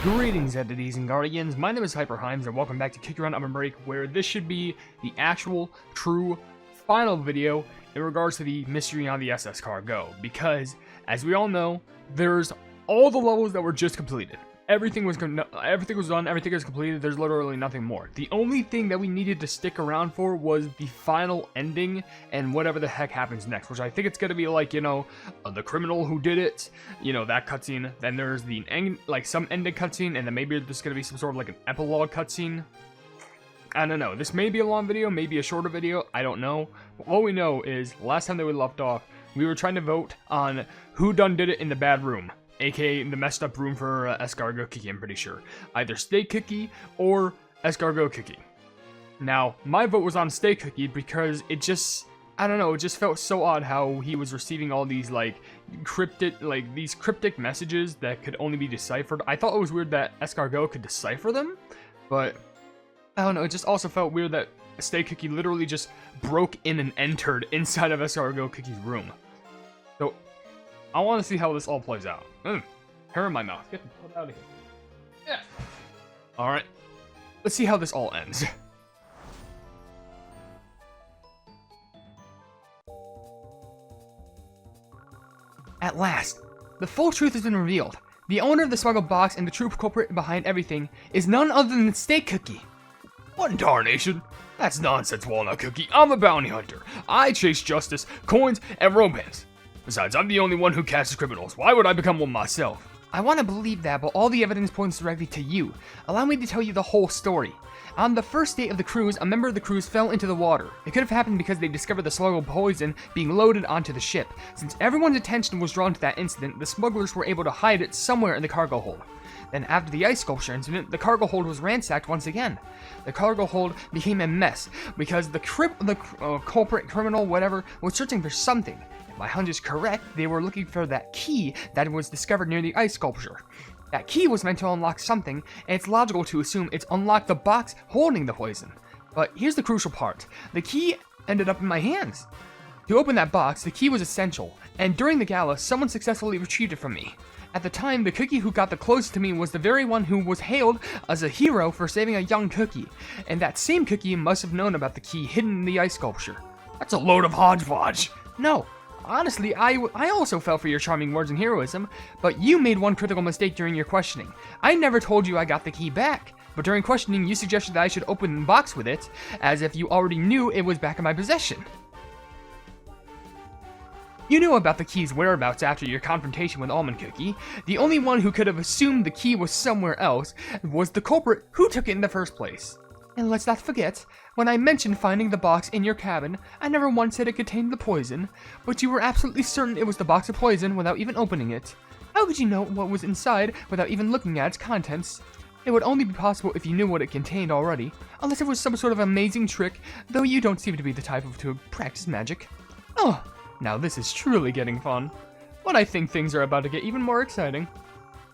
Greetings, entities and guardians. My name is HyperHimes, and welcome back to Kick Around OvenBreak, where this should be the actual, true, final video in regards to the mystery on the Escargot. Because, as we all know, there's all the levels that were just completed. Everything was done, everything is completed, there's literally nothing more. The only thing that we needed to stick around for was the final ending and whatever the heck happens next, which I think it's gonna be like, you know, the criminal who did it, you know, that cutscene. Then there's the end, like some ending cutscene, and then maybe there's gonna be some sort of like an epilogue cutscene. I don't know, this may be a long video, maybe a shorter video, I don't know. But all we know is, last time that we left off, we were trying to vote on who done did it in the bad room. AKA the messed up room for Escargot Cookie, I'm pretty sure. Either Steak Cookie or Escargot Cookie. Now, my vote was on Steak Cookie because it just, I don't know, it just felt so odd how he was receiving all these, like, cryptic messages that could only be deciphered. I thought it was weird that Escargot could decipher them, but, I don't know, it just also felt weird that Steak Cookie literally just broke in and entered inside of Escargot Cookie's room. So, I want to see how this all plays out. Hair in my mouth. Get the fuck out of here. Yeah. Alright. Let's see how this all ends. At last, the full truth has been revealed. The owner of the smuggled box and the true culprit behind everything is none other than Steak Cookie. What in tarnation? That's nonsense, Walnut Cookie. I'm a bounty hunter. I chase justice, coins, and romance. Besides, I'm the only one who catches criminals. Why would I become one myself? I want to believe that, but all the evidence points directly to you. Allow me to tell you the whole story. On the first day of the cruise, a member of the crews fell into the water. It could have happened because they discovered the smuggled poison being loaded onto the ship. Since everyone's attention was drawn to that incident, the smugglers were able to hide it somewhere in the cargo hold. Then after the ice sculpture incident, the cargo hold was ransacked once again. The cargo hold became a mess because the culprit, criminal, whatever, was searching for something. If my hunch is correct, they were looking for that key that was discovered near the ice sculpture. That key was meant to unlock something, and it's logical to assume it's unlocked the box holding the poison. But here's the crucial part. The key ended up in my hands. To open that box, the key was essential, and during the gala, someone successfully retrieved it from me. At the time, the cookie who got the closest to me was the very one who was hailed as a hero for saving a young cookie, and that same cookie must have known about the key hidden in the ice sculpture. That's a load of hodgepodge. No. Honestly, I also fell for your charming words and heroism, but you made one critical mistake during your questioning. I never told you I got the key back, but during questioning you suggested that I should open the box with it, as if you already knew it was back in my possession. You knew about the key's whereabouts after your confrontation with Almond Cookie. The only one who could have assumed the key was somewhere else was the culprit who took it in the first place. And let's not forget, when I mentioned finding the box in your cabin, I never once said it contained the poison, but you were absolutely certain it was the box of poison without even opening it. How could you know what was inside without even looking at its contents? It would only be possible if you knew what it contained already, unless it was some sort of amazing trick, though you don't seem to be the type to practice magic. Oh, now this is truly getting fun. But I think things are about to get even more exciting.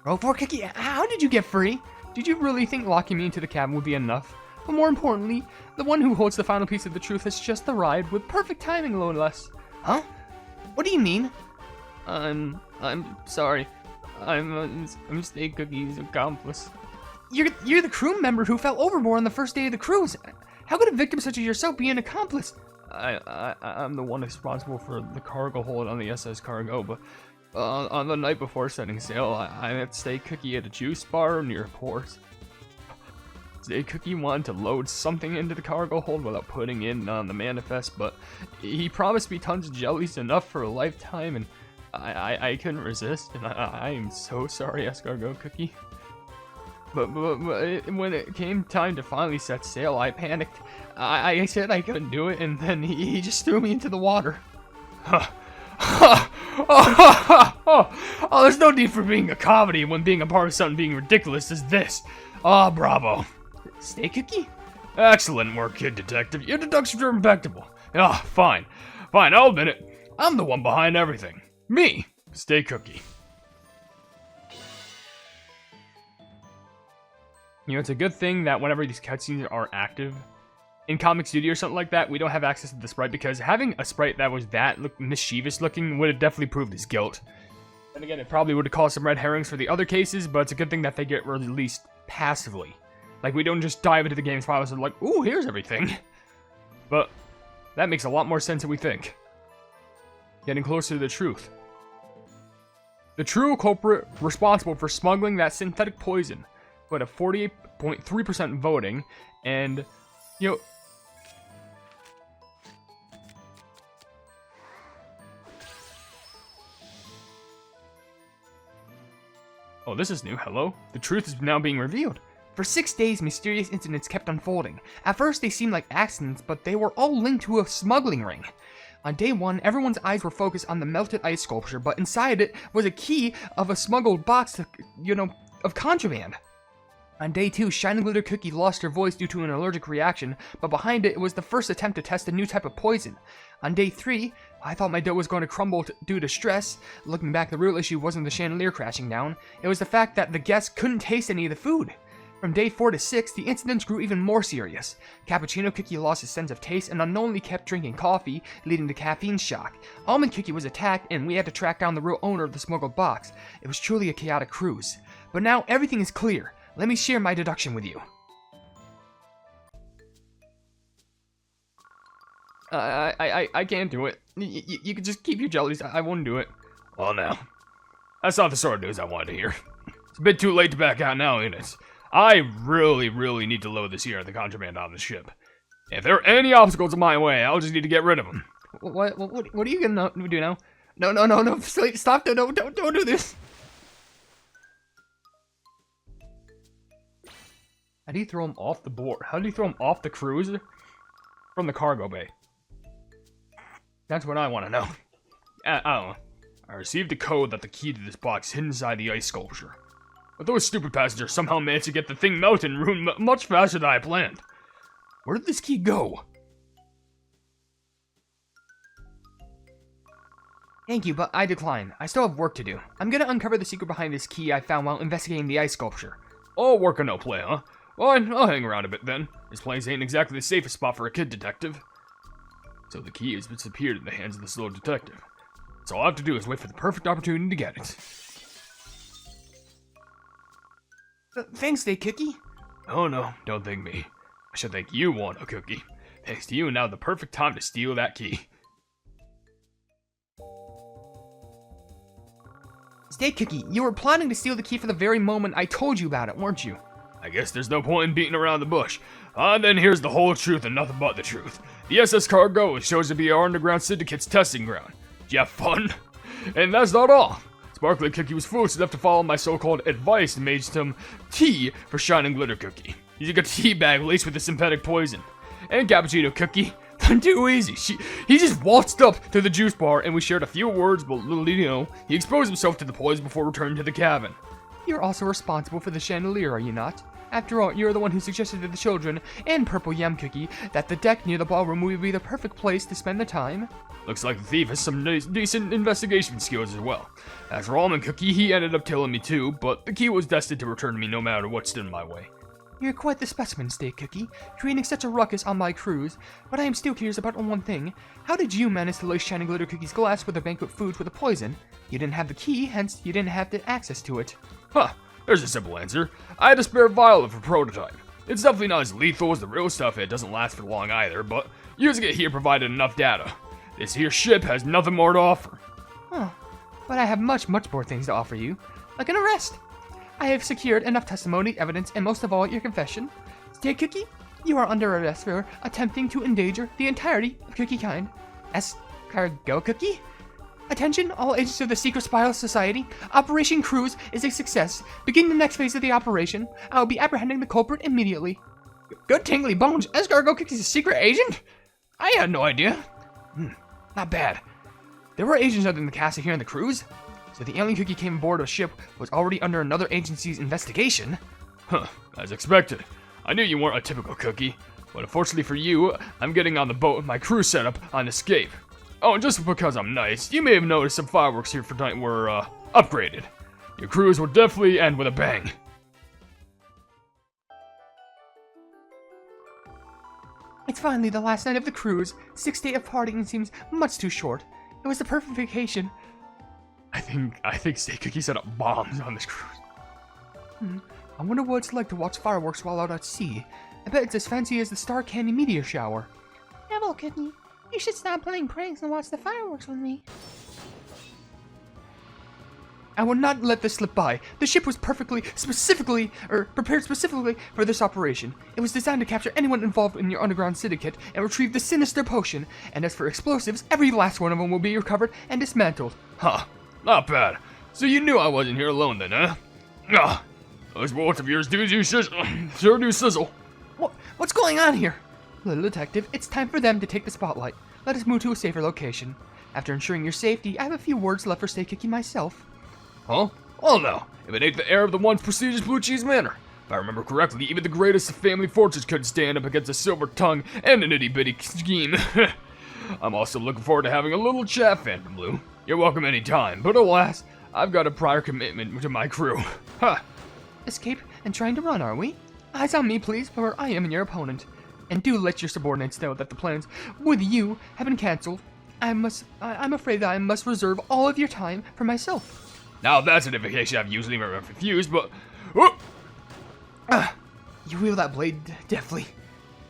Oh, poor Cookie, how did you get free? Did you really think locking me into the cabin would be enough? But more importantly, the one who holds the final piece of the truth has just arrived with perfect timing, no less. Huh? What do you mean? I'm sorry. I'm Steak Cookie's accomplice. You're the crew member who fell overboard on the first day of the cruise. How could a victim such as yourself be an accomplice? I'm the one responsible for the cargo hold on the Escargot, but on the night before setting sail, I met Steak Cookie at a juice bar near port. Steak Cookie wanted to load something into the cargo hold without putting in on the manifest, but he promised me tons of jellies, enough for a lifetime, and I couldn't resist, and I am so sorry, Escargot Cookie. But when it came time to finally set sail, I panicked. I said I couldn't do it, and then he just threw me into the water. Oh, there's no need for being a comedy when being a part of something being ridiculous as this. Ah, bravo. Steak Cookie? Excellent work, kid detective. Your deductions are impeccable. Ah, fine, I'll admit it. I'm the one behind everything. Me, Steak Cookie. You know, it's a good thing that whenever these cutscenes are active in Comic Studio or something like that, we don't have access to the sprite, because having a sprite that was that mischievous looking would have definitely proved his guilt. And again, it probably would have caused some red herrings for the other cases, but it's a good thing that they get released passively. Like, we don't just dive into the game's files and like, ooh, here's everything. But that makes a lot more sense than we think. Getting closer to the truth. The true culprit responsible for smuggling that synthetic poison, but a 48.3% voting, and, you know... Oh, this is new. Hello? The truth is now being revealed. For 6 days, mysterious incidents kept unfolding. At first, they seemed like accidents, but they were all linked to a smuggling ring. On day 1, everyone's eyes were focused on the melted ice sculpture, but inside it was a key of a smuggled box, of contraband. On day 2, Shining Glitter Cookie lost her voice due to an allergic reaction, but behind it was the first attempt to test a new type of poison. On day 3, I thought my dough was going to crumble due to stress. Looking back, the real issue wasn't the chandelier crashing down. It was the fact that the guests couldn't taste any of the food. From day 4 to 6, the incidents grew even more serious. Cappuccino Cookie lost his sense of taste and unknowingly kept drinking coffee, leading to caffeine shock. Almond Cookie was attacked, and we had to track down the real owner of the smuggled box. It was truly a chaotic cruise. But now everything is clear. Let me share my deduction with you. I can't do it. You can just keep your jellies. I won't do it. Well, now, that's not the sort of news I wanted to hear. It's a bit too late to back out now, ain't it? I really need to load this here, the contraband on the ship. If there are any obstacles in my way, I'll just need to get rid of them. What are you gonna do now? No, stop, don't do this. How do you throw him off the board? How do you throw him off the cruise? From the cargo bay. That's what I want to know. I don't know. I received a code that the key to this box hid inside the ice sculpture. But those stupid passengers somehow managed to get the thing melted and ruined much faster than I planned. Where did this key go? Thank you, but I decline. I still have work to do. I'm gonna uncover the secret behind this key I found while investigating the ice sculpture. All work or no play, huh? Well, I'll hang around a bit then. This place ain't exactly the safest spot for a kid detective. So the key has disappeared in the hands of this little detective. So all I have to do is wait for the perfect opportunity to get it. Thanks, Day Cookie. Oh no, don't thank me. I should thank you, Walnut Cookie. Thanks to you, now the perfect time to steal that key. Day Cookie, you were planning to steal the key for the very moment I told you about it, weren't you? I guess there's no point in beating around the bush. Then here's the whole truth and nothing but the truth. The Escargot was chosen to be our underground syndicate's testing ground. Did you have fun? And that's not all. Sparkly Cookie was foolish enough to follow my so-called advice and made some tea for Shining Glitter Cookie. He took a tea bag laced with a synthetic poison. And Cappuccino Cookie, too easy. He just waltzed up to the juice bar and we shared a few words, but little did he know, he exposed himself to the poison before returning to the cabin. You're also responsible for the chandelier, are you not? After all, you're the one who suggested to the children, and Purple Yam Cookie, that the deck near the ballroom would be the perfect place to spend the time. Looks like the thief has some decent investigation skills as well. As for Almond Cookie, he ended up telling me too, but the key was destined to return to me no matter what stood in my way. You're quite the specimen, Day Cookie, creating such a ruckus on my cruise, but I am still curious about one thing. How did you manage to lace Shining Glitter Cookie's glass with the banquet food with a poison? You didn't have the key, hence you didn't have the access to it. Huh, there's a simple answer. I had a spare vial of a prototype. It's definitely not as lethal as the real stuff, it doesn't last for long either, but using it here provided enough data. This here ship has nothing more to offer. Huh, but I have much more things to offer you, like an arrest. I have secured enough testimony, evidence, and most of all, your confession. Day Cookie, you are under arrest for attempting to endanger the entirety of Cookie kind. Escargot Cookie? Attention, all agents of the Secret Spy Society. Operation Cruise is a success. Beginning the next phase of the operation, I will be apprehending the culprit immediately. Good tingly bones, Escargot Cookie's a secret agent? I had no idea. Not bad. There were agents other than the cast here on the cruise? So the alien cookie came aboard a ship was already under another agency's investigation? Huh, as expected. I knew you weren't a typical cookie, but unfortunately for you, I'm getting on the boat with my crew setup on escape. Oh, and just because I'm nice, you may have noticed some fireworks here for tonight were, upgraded. Your cruise will definitely end with a bang. It's finally the last night of the cruise. 6 days of partying seems much too short. It was the perfect vacation. I think Steak Cookie set up bombs on this cruise. I wonder what it's like to watch fireworks while out at sea. I bet it's as fancy as the Star Candy meteor shower. Devil Cookie, you should stop playing pranks and watch the fireworks with me. I will not let this slip by. The ship was prepared specifically for this operation. It was designed to capture anyone involved in your underground syndicate and retrieve the sinister potion. And as for explosives, every last one of them will be recovered and dismantled. Huh, not bad. So you knew I wasn't here alone then, huh? Ah, those bullets of yours do sure do sizzle. What's going on here? Little detective, it's time for them to take the spotlight. Let us move to a safer location. After ensuring your safety, I have a few words left for Steak Cookie myself. Huh? Well now, if it ain't the heir of the once prestigious Blue Cheese Manor. If I remember correctly, even the greatest of family fortunes couldn't stand up against a silver tongue and an itty-bitty scheme. I'm also looking forward to having a little chat, Phantom Blue. You're welcome anytime, but alas, I've got a prior commitment to my crew. Ha! Escape and trying to run, are we? Eyes on me, please, for I am your opponent. And do let your subordinates know that the plans with you have been cancelled. I'm afraid that I must reserve all of your time for myself. Now that's an invitation I've usually refused, but... You wield that blade deftly.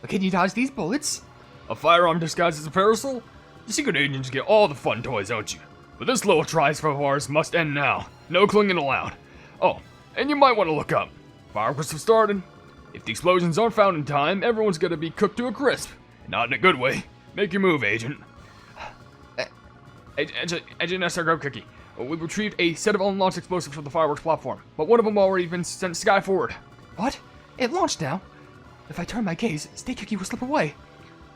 But can you dodge these bullets? A firearm disguised as a parasol? The secret agents get all the fun toys, don't you? But this little trial of ours must end now. No clinging allowed. Oh, and you might want to look up. Fireworks have started. If the explosions aren't found in time, everyone's gonna be cooked to a crisp. Not in a good way. Make your move, Agent. Agent Escargot Cookie. We retrieved a set of unlaunched explosives from the fireworks platform, but one of them already been sent sky forward. What? It launched now? If I turn my gaze, Steak Cookie will slip away.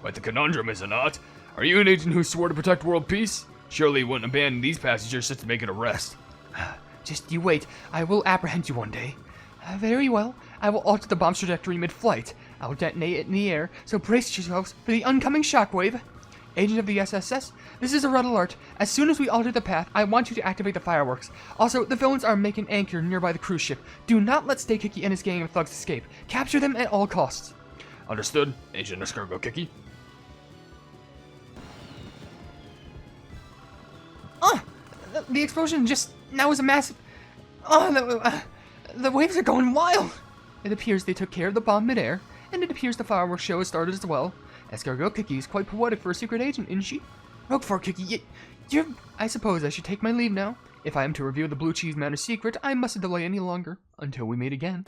Quite the conundrum, is it not? Are you an agent who swore to protect world peace? Surely you wouldn't abandon these passengers just to make an arrest. Just you wait. I will apprehend you one day. Very well. I will alter the bomb's trajectory mid-flight. I will detonate it in the air, so brace yourselves for the oncoming shockwave. Agent of the SSS, this is a red alert. As soon as we alter the path, I want you to activate the fireworks. Also, the villains are making anchor nearby the cruise ship. Do not let Steak Cookie and his gang of thugs escape. Capture them at all costs. Understood, Agent Escargot Cookie. The explosion just now is a massive... the waves are going wild. It appears they took care of the bomb midair, and it appears the fireworks show has started as well. Escargot Cookie is quite poetic for a secret agent, isn't she? Roquefort Cookie, I suppose I should take my leave now. If I am to reveal the Blue Cheese Manor secret, I mustn't delay any longer, until we meet again.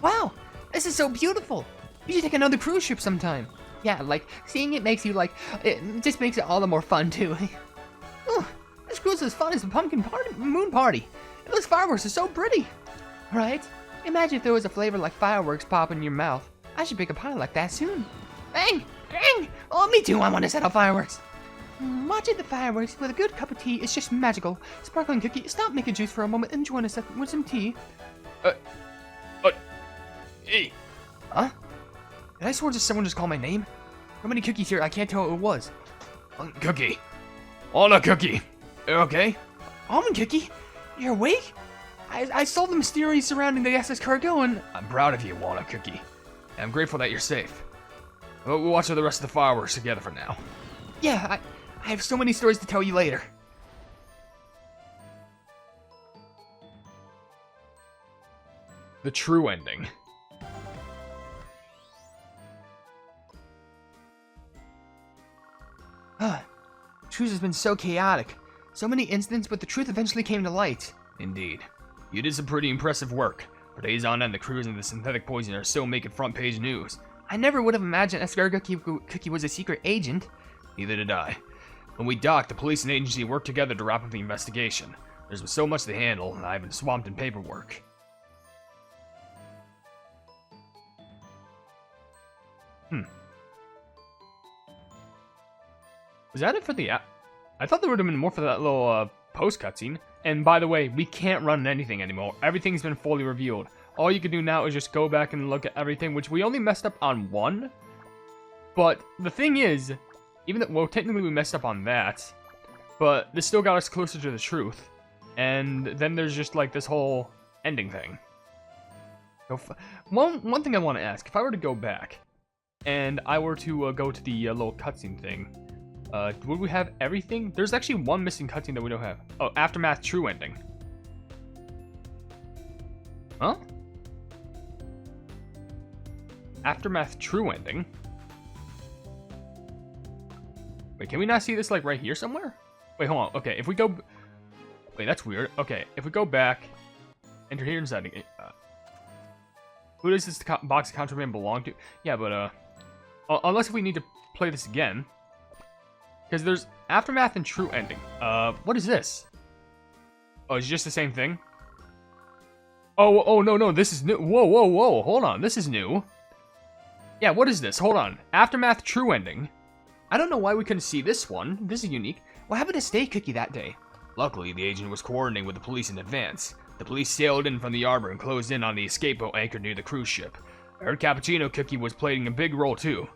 Wow, this is so beautiful. We should take another cruise ship sometime. Yeah, seeing it makes you it just makes it all the more fun too. This cruise is as fun as the moon party. Those fireworks are so pretty. Right? Imagine if there was a flavor like fireworks pop in your mouth. I should bake a pie like that soon. Bang! Bang! Oh, me too, I want to set off fireworks. Watching the fireworks with a good cup of tea is just magical. Sparkling Cookie, stop making juice for a moment and join us with some tea. Hey. Huh? Did I swear someone just call my name? How many cookies here? I can't tell who it was. Cookie. Walnut Cookie. You okay? Almond Cookie? You're awake? I saw the mystery surrounding the SS Cargot and... I'm proud of you, Walnut Cookie. And I'm grateful that you're safe. We'll watch the rest of the fireworks together for now. Yeah, I have so many stories to tell you later. The true ending. Truth has been so chaotic. So many incidents, but the truth eventually came to light. Indeed. You did some pretty impressive work. For days on end, the cruise and the synthetic poison are still making front page news. I never would have imagined Escargot Cookie was a secret agent. Neither did I. When we docked, the police and agency worked together to wrap up the investigation. There's so much to handle, and I've been swamped in paperwork. Was that it for the app? I thought there would have been more for that little post cutscene. And by the way, we can't run anything anymore. Everything's been fully revealed. All you can do now is just go back and look at everything, which we only messed up on one. But the thing is, even though, well, technically we messed up on that, but this still got us closer to the truth. And then there's just like this whole ending thing. So one thing I want to ask, if I were to go back and I were to go to the little cutscene thing, Would we have everything? There's actually one missing cutscene that we don't have. Oh, Aftermath True Ending. Huh? Aftermath True Ending? Wait, can we not see this, like, right here somewhere? Wait, hold on. Okay, if we go... Wait, that's weird. Okay, if we go back... Enter here inside. Who does this box of contraband belong to? Yeah, but, unless if we need to play this again. Because there's Aftermath and True Ending. What is this? Oh, it's just the same thing? Oh, no, this is new. Whoa, hold on, this is new. Yeah, what is this? Hold on. Aftermath True Ending. I don't know why we couldn't see this one. This is unique. What happened to Stay Cookie that day? Luckily, the agent was coordinating with the police in advance. The police sailed in from the harbor and closed in on the escape boat anchored near the cruise ship. I heard Cappuccino Cookie was playing a big role too.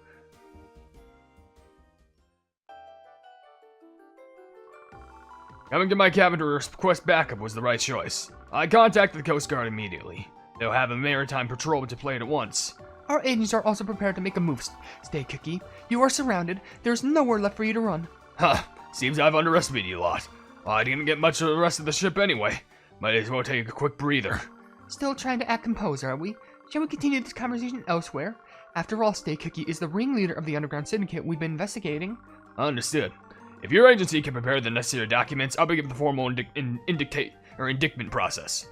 Coming to my cabin to request backup was the right choice. I contacted the Coast Guard immediately. They'll have a maritime patrol to play it at once. Our agents are also prepared to make a move, Stay Cookie. You are surrounded. There's nowhere left for you to run. Huh, seems I've underestimated you a lot. Well, I didn't get much of the rest of the ship anyway. Might as well take a quick breather. Still trying to act composed, are we? Shall we continue this conversation elsewhere? After all, Stay Cookie is the ringleader of the underground syndicate we've been investigating. Understood. If your agency can prepare the necessary documents, I'll begin the formal indictment process.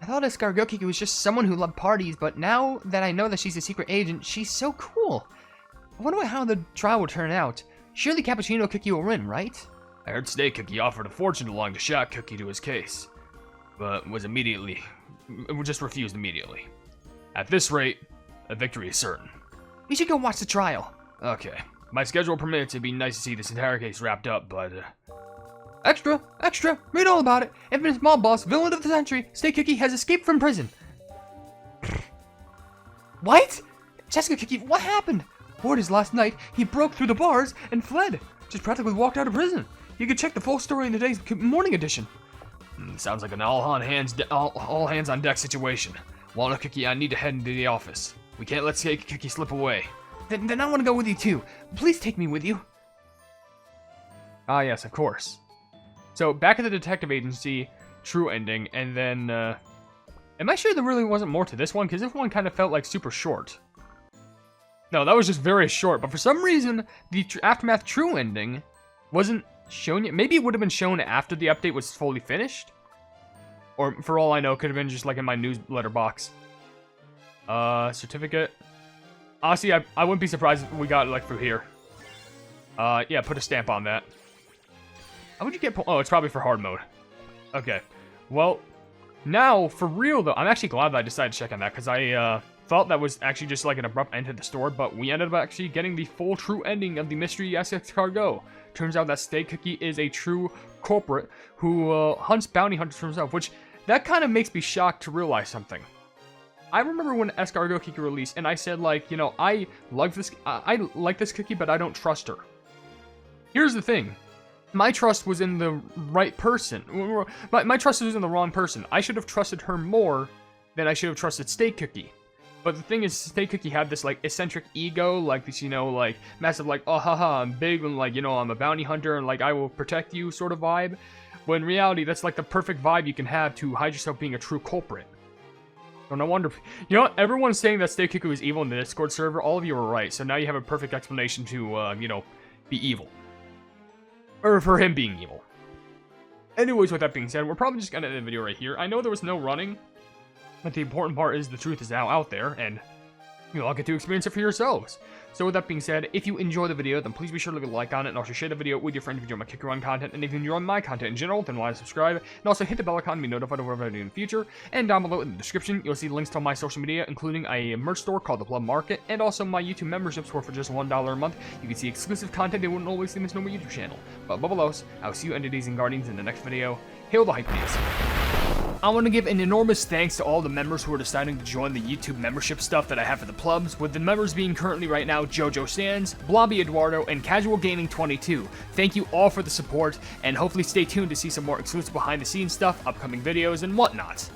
I thought Escargot Cookie was just someone who loved parties, but now that I know that she's a secret agent, she's so cool. I wonder how the trial will turn out. Surely Cappuccino Cookie will win, right? I heard Stay Cookie offered a fortune to belong to Shot Cookie to his case, but was just refused immediately. At this rate, a victory is certain. We should go watch the trial. Okay. My schedule permits, it'd be nice to see this entire case wrapped up, but... Extra! Read all about it! Infamous mob boss, villain of the century, Stay Cookie has escaped from prison. What? Jessica Cookie, what happened? Orders last night, he broke through the bars and fled. Just practically walked out of prison. You can check the full story in today's morning edition. Sounds like an all hands on deck situation. Walnut Cookie, I need to head into the office. We can't let Stay Cookie slip away. Then I want to go with you too. Please take me with you. Ah, yes, of course. So, back at the detective agency, True Ending, and then, am I sure there really wasn't more to this one? Because this one kind of felt like super short. No, that was just very short, but for some reason, the Aftermath True Ending wasn't shown yet. Maybe it would have been shown after the update was fully finished? Or, for all I know, could have been just like in my newsletter box. Certificate. Honestly, I wouldn't be surprised if we got it like through here. Yeah, put a stamp on that. How would you get... Oh, it's probably for hard mode. Okay. Well, now, for real, though, I'm actually glad that I decided to check on that, because I, thought that was actually just like an abrupt end to the story, but we ended up actually getting the full true ending of the mystery Escargot. Turns out that Stay Cookie is a true culprit who, hunts bounty hunters for himself, which, that kind of makes me shocked to realize something. I remember when Escargot Cookie released, and I said, like, you know, I like this cookie, but I don't trust her. Here's the thing. My trust was in the right person. My trust was in the wrong person. I should have trusted her more than I should have trusted Stay Cookie. But the thing is, Stay Cookie had this, like, eccentric ego, like this, you know, like, massive, like, oh, haha, I'm big, and, like, you know, I'm a bounty hunter, and, like, I will protect you sort of vibe. When in reality, that's, like, the perfect vibe you can have to hide yourself being a true culprit. So no wonder, you know what, everyone's saying that Stay Cookie was evil in the Discord server, all of you are right, so now you have a perfect explanation to, you know, be evil. Or for him being evil. Anyways, with that being said, we're probably just gonna end the video right here. I know there was no running, but the important part is the truth is now out there, and you'll all get to experience it for yourselves. So with that being said, if you enjoy the video, then please be sure to leave a like on it, and also share the video with your friends if you enjoy my Kick Run content, and if you enjoy my content in general, then why subscribe, and also hit the bell icon to be notified of whatever I do in the future, and down below in the description, you'll see links to all my social media, including a merch store called The Plum Market, and also my YouTube memberships where for just $1 a month, you can see exclusive content you wouldn't always see in this normal YouTube channel. But above all else, I'll see you entities and guardians in the next video. Hail the Hypenese. I want to give an enormous thanks to all the members who are deciding to join the YouTube membership stuff that I have for the plebs, with the members being currently right now Jojo Sands, Blobby Eduardo, and Casual Gaming 22. Thank you all for the support, and hopefully stay tuned to see some more exclusive behind the scenes stuff, upcoming videos, and whatnot.